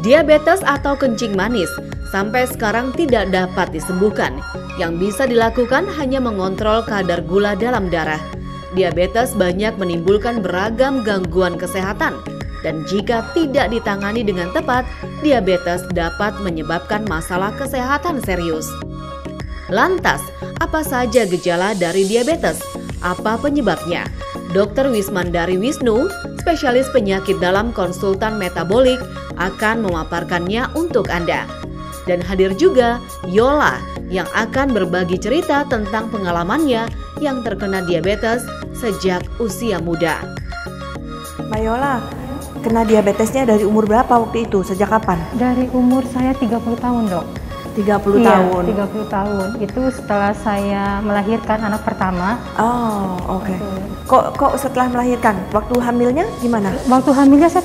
Diabetes atau kencing manis sampai sekarang tidak dapat disembuhkan. Yang bisa dilakukan hanya mengontrol kadar gula dalam darah. Diabetes banyak menimbulkan beragam gangguan kesehatan, dan jika tidak ditangani dengan tepat, diabetes dapat menyebabkan masalah kesehatan serius. Lantas, apa saja gejala dari diabetes? Apa penyebabnya? Dr. Wismandari Wisnu, spesialis penyakit dalam konsultan metabolik, akan memaparkannya untuk Anda. Dan hadir juga Yola yang akan berbagi cerita tentang pengalamannya yang terkena diabetes sejak usia muda. Mbak Yola, kena diabetesnya dari umur berapa waktu itu? Sejak kapan? Dari umur saya 30 tahun, Dok. 30 tahun? 30 tahun. Itu setelah saya melahirkan anak pertama. Oh, oke. Kok setelah melahirkan? Waktu hamilnya gimana? Waktu hamilnya saya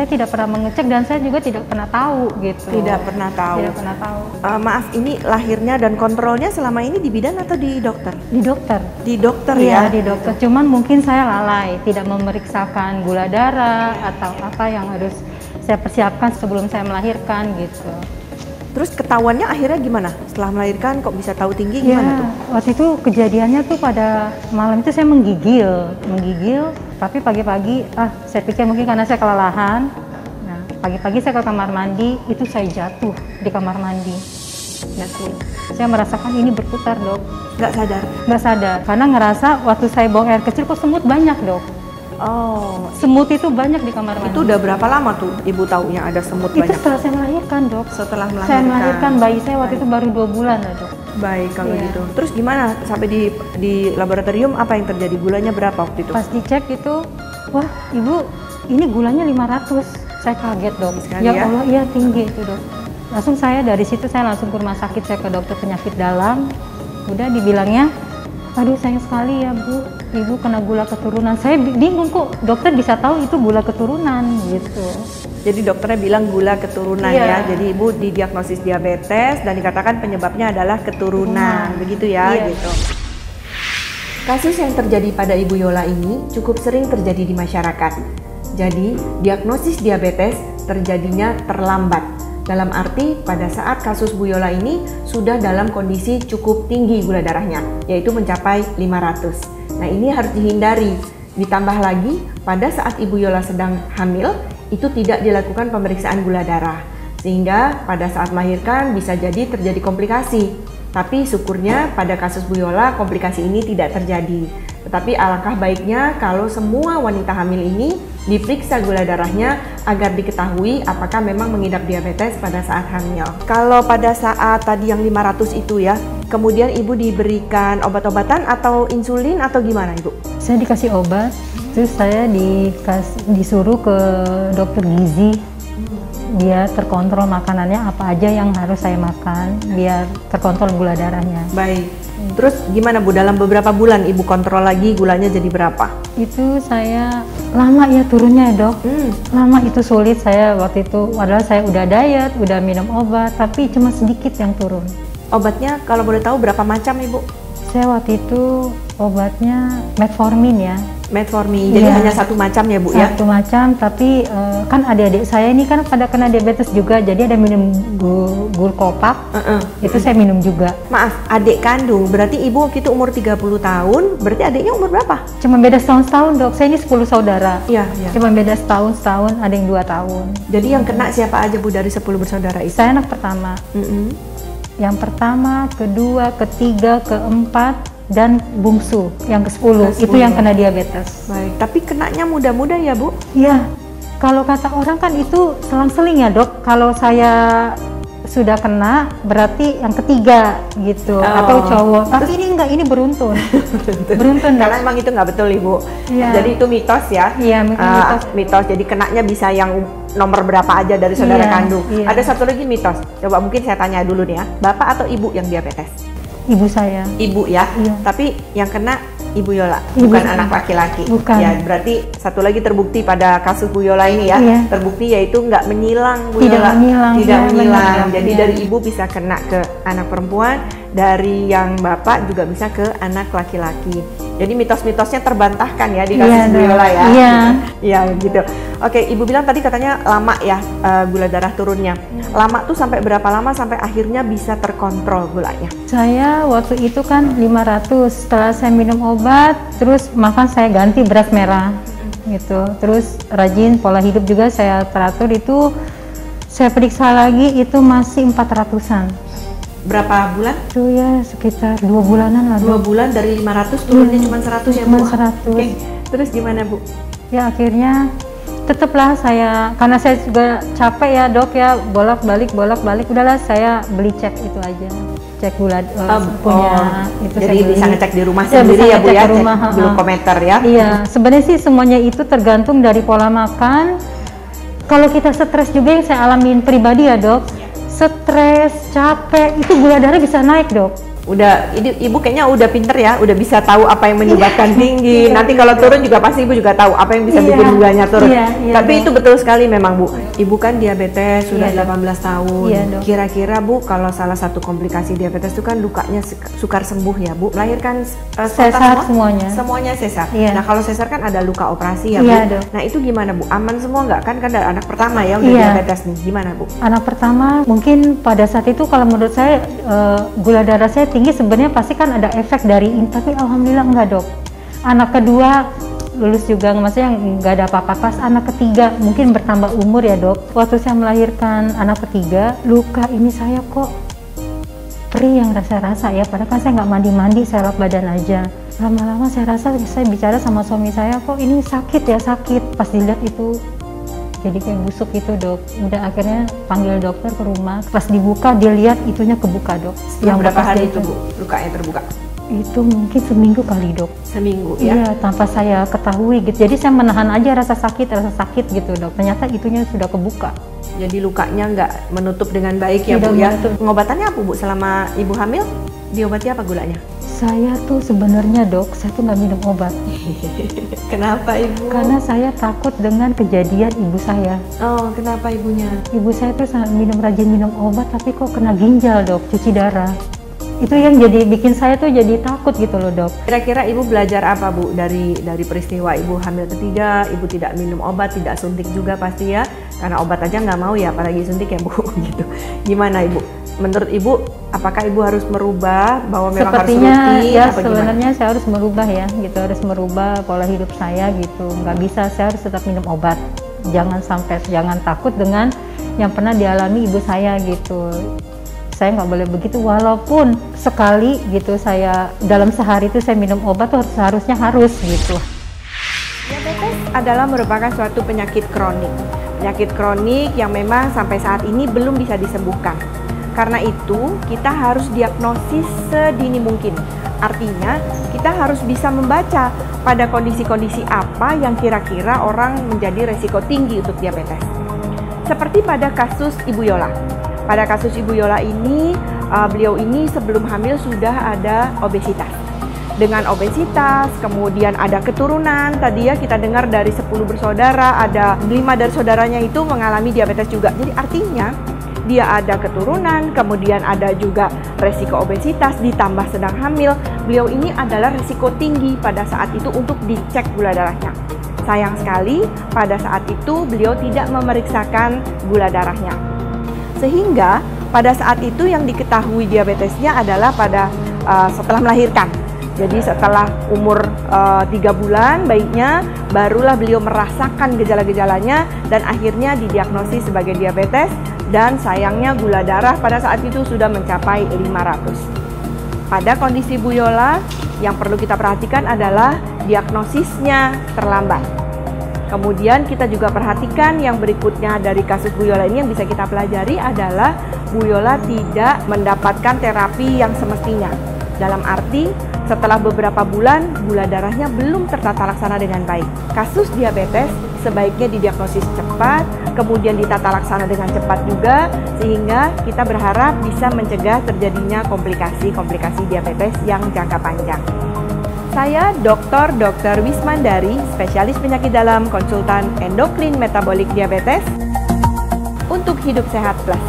tidak pernah mengecek dan saya juga tidak pernah tahu gitu. Tidak pernah tahu? Tidak pernah tahu. Maaf, ini lahirnya dan kontrolnya selama ini di bidan atau di dokter? Di dokter. Di dokter ya? ya? Di dokter. Cuman mungkin saya lalai, tidak memeriksakan gula darah atau apa yang harus saya persiapkan sebelum saya melahirkan gitu. Terus ketahuannya akhirnya gimana? Setelah melahirkan kok bisa tahu tinggi gimana tuh? Waktu itu kejadiannya tuh pada malam itu saya menggigil, tapi pagi-pagi saya pikir mungkin karena saya kelelahan. Nah, pagi-pagi saya ke kamar mandi, itu saya jatuh di kamar mandi. Jatuh. Saya merasakan ini berputar, Dok. Nggak sadar? Nggak sadar, karena ngerasa waktu saya buang air kecil kok semut banyak, Dok. Oh, semut itu banyak di kamar mandi. Itu udah berapa lama tuh Ibu taunya ada semut itu banyak? Itu setelah saya melahirkan, Dok. Setelah melahirkan? Saya melahirkan bayi saya waktu itu baru 2 bulan lah, Dok. Baik, kalau gitu. Terus gimana sampai di laboratorium apa yang terjadi? Gulanya berapa waktu itu? Pas dicek itu, wah Ibu ini gulanya 500. Saya kaget, Dok. Ya Allah, iya tinggi itu, Dok. Langsung dari situ saya langsung ke rumah sakit, saya ke dokter penyakit dalam. Udah dibilangnya, aduh sayang sekali ya Bu, Ibu kena gula keturunan. Saya bingung kok dokter bisa tahu itu gula keturunan gitu. Jadi dokternya bilang gula keturunan ya. Jadi Ibu didiagnosis diabetes dan dikatakan penyebabnya adalah keturunan. Begitu ya gitu. Kasus yang terjadi pada Ibu Yola ini cukup sering terjadi di masyarakat. Jadi diagnosis diabetes terjadinya terlambat. Dalam arti pada saat kasus Bu Yola ini sudah dalam kondisi cukup tinggi gula darahnya, yaitu mencapai 500. Nah, ini harus dihindari. Ditambah lagi, pada saat Ibu Yola sedang hamil, itu tidak dilakukan pemeriksaan gula darah. Sehingga pada saat melahirkan bisa jadi terjadi komplikasi. Tapi syukurnya pada kasus Bu Yola komplikasi ini tidak terjadi. Tetapi alangkah baiknya kalau semua wanita hamil ini diperiksa gula darahnya agar diketahui apakah memang mengidap diabetes pada saat hamil. Kalau pada saat tadi yang 500 itu ya, kemudian Ibu diberikan obat-obatan atau insulin atau gimana Ibu? Saya dikasih obat, terus saya disuruh ke dokter gizi. Biar terkontrol makanannya apa aja yang harus saya makan, biar terkontrol gula darahnya. Baik. Terus gimana Bu, dalam beberapa bulan Ibu kontrol lagi gulanya jadi berapa? Itu saya lama ya turunnya Dok. Lama, itu sulit saya waktu itu, padahal saya udah diet, udah minum obat, tapi cuma sedikit yang turun. Obatnya kalau boleh tahu berapa macam Ibu? Saya waktu itu obatnya metformin ya. Metformin, jadi hanya satu macam ya Bu ya? Satu macam, tapi kan adik-adik saya ini kan pada kena diabetes juga, jadi ada minum gulkopak, itu saya minum juga. Maaf, adik kandung, berarti Ibu waktu itu umur 30 tahun, berarti adiknya umur berapa? Cuma beda setahun Dok, saya ini 10 saudara. Iya. Cuma beda setahun, ada yang 2 tahun. Jadi yang kena siapa aja Bu dari 10 bersaudara itu? Saya anak pertama. Yang pertama, kedua, ketiga, keempat, dan bungsu yang ke-10 itu yang kena diabetes. Baik, tapi kenanya muda-muda ya Bu? Iya, kalau kata orang kan itu selang-seling ya Dok. Kalau saya sudah kena berarti yang ketiga gitu, atau cowok. Tapi ini enggak, ini beruntun. Beruntun karena emang itu nggak betul Ibu. Jadi itu mitos ya. Iya, mitos. Jadi kenanya bisa yang nomor berapa aja dari saudara kandung. Ada satu lagi mitos. Coba mungkin saya tanya dulu nih ya. Bapak atau Ibu yang diabetes? Ibu saya. Ibu ya. Tapi yang kena Ibu Yola, bukan anak laki-laki. Bukan. Ya, berarti satu lagi terbukti pada kasus Bu Yola ini ya. Terbukti yaitu nggak menyilang Bu Yola. Tidak menyilang. Jadi dari Ibu bisa kena ke anak perempuan, dari yang Bapak juga bisa ke anak laki-laki. Jadi mitos-mitosnya terbantahkan ya di kasus Bu Yola ya. Iya. Iya gitu. Oke, Ibu bilang tadi katanya lama ya gula darah turunnya. Lama tuh sampai berapa lama sampai akhirnya bisa terkontrol gulanya? Saya waktu itu kan 500, setelah saya minum obat, terus makan saya ganti beras merah gitu. Terus rajin pola hidup juga saya teratur, itu saya periksa lagi itu masih 400-an. Berapa bulan? Itu ya sekitar 2 bulanan lah. 2 bulan dari 500 turunnya cuma 100 ya Bu? Cuma 100. Oke. Terus gimana Bu? Ya akhirnya tetaplah saya, karena saya juga capek ya dok ya, bolak-balik, udahlah saya beli cek itu aja. Cek gula punya itu. Jadi saya bisa beli. ngecek di rumah sendiri ya Bu ya, rumah, cek glukometer ya? Iya, sebenarnya sih semuanya itu tergantung dari pola makan. Kalau kita stres juga yang saya alamin pribadi ya dok, stres, capek, itu gula darah bisa naik dok. Udah, Ibu kayaknya udah pinter ya, udah bisa tahu apa yang menyebabkan tinggi. Nanti kalau turun juga pasti Ibu juga tahu apa yang bisa bikin gulanya turun. Tapi itu betul sekali memang Bu. Ibu kan diabetes sudah 18 tahun. Kira-kira Bu, kalau salah satu komplikasi diabetes itu kan lukanya sukar sembuh ya Bu. Melahirkan sesar semuanya. Semuanya sesar. Nah kalau sesar kan ada luka operasi ya Bu. Nah itu gimana Bu? Aman semua nggak? Kan ada anak pertama ya udah diabetes nih. Gimana Bu? Anak pertama mungkin pada saat itu kalau menurut saya gula darah saya tinggi, sebenarnya pasti kan ada efek dari ini, tapi alhamdulillah enggak dok. Anak kedua lulus juga, maksudnya nggak ada apa-apa. Pas anak ketiga mungkin bertambah umur ya dok, waktu saya melahirkan anak ketiga, luka ini saya kok perih yang rasa-rasa ya, padahal kan saya nggak mandi-mandi, saya lap badan aja. Lama-lama saya rasa, saya bicara sama suami saya, kok ini sakit ya, sakit. Pas dilihat itu jadi kayak busuk itu dok. Udah akhirnya panggil dokter ke rumah, pas dibuka dilihat itunya kebuka dok. Yang berapa hari itu Bu lukanya terbuka? Itu mungkin seminggu kali dok. Seminggu ya? Iya, tanpa saya ketahui gitu. Jadi saya menahan aja rasa sakit gitu dok. Ternyata itunya sudah kebuka. Jadi lukanya nggak menutup dengan baik ya Bu ya? Pengobatannya apa Bu selama Ibu hamil? Diobati apa gulanya? Saya tuh sebenarnya dok, saya tuh nggak minum obat. Kenapa Ibu? Karena saya takut dengan kejadian ibu saya. Oh, kenapa ibunya? Ibu saya tuh rajin minum obat, tapi kok kena ginjal dok, cuci darah. Itu yang jadi bikin saya tuh jadi takut gitu loh dok. Kira-kira Ibu belajar apa Bu dari peristiwa Ibu hamil ketiga? Ibu tidak minum obat, tidak suntik juga pasti ya? Karena obat aja nggak mau ya, apalagi suntik ya Bu gitu. Gimana Ibu? Menurut Ibu, apakah Ibu harus merubah bahwa memang sepertinya harus rutin? Ya sebenarnya saya harus merubah ya, gitu, harus merubah pola hidup saya gitu. Nggak bisa, saya harus tetap minum obat. Jangan takut dengan yang pernah dialami ibu saya gitu. Saya nggak boleh begitu, walaupun sekali gitu saya dalam sehari itu saya minum obat tuh harusnya harus gitu. Diabetes adalah merupakan suatu penyakit kronik. Penyakit kronik yang memang sampai saat ini belum bisa disembuhkan. Karena itu, kita harus diagnosis sedini mungkin. Artinya, kita harus bisa membaca pada kondisi-kondisi apa yang kira-kira orang menjadi resiko tinggi untuk diabetes. Seperti pada kasus Ibu Yola. Pada kasus Ibu Yola ini, beliau ini sebelum hamil sudah ada obesitas. Dengan obesitas, kemudian ada keturunan. Tadi ya kita dengar dari 10 bersaudara, ada 5 dari saudaranya itu mengalami diabetes juga. Jadi artinya, dia ada keturunan, kemudian ada juga resiko obesitas, ditambah sedang hamil. Beliau ini adalah resiko tinggi pada saat itu untuk dicek gula darahnya. Sayang sekali, pada saat itu beliau tidak memeriksakan gula darahnya. Sehingga pada saat itu yang diketahui diabetesnya adalah pada setelah melahirkan. Jadi setelah umur 3 bulan bayinya, barulah beliau merasakan gejala-gejalanya dan akhirnya didiagnosis sebagai diabetes. Dan sayangnya gula darah pada saat itu sudah mencapai 500. Pada kondisi Bu Yola, yang perlu kita perhatikan adalah diagnosisnya terlambat. Kemudian kita juga perhatikan yang berikutnya dari kasus Bu Yola ini yang bisa kita pelajari adalah Bu Yola tidak mendapatkan terapi yang semestinya. Dalam arti, setelah beberapa bulan, gula darahnya belum tertata laksana dengan baik. Kasus diabetes sebaiknya didiagnosis cepat, kemudian ditata laksana dengan cepat juga, sehingga kita berharap bisa mencegah terjadinya komplikasi-komplikasi diabetes yang jangka panjang. Saya Dr. Wismandari, spesialis penyakit dalam, konsultan endokrin metabolik diabetes, untuk Hidup Sehat Plus.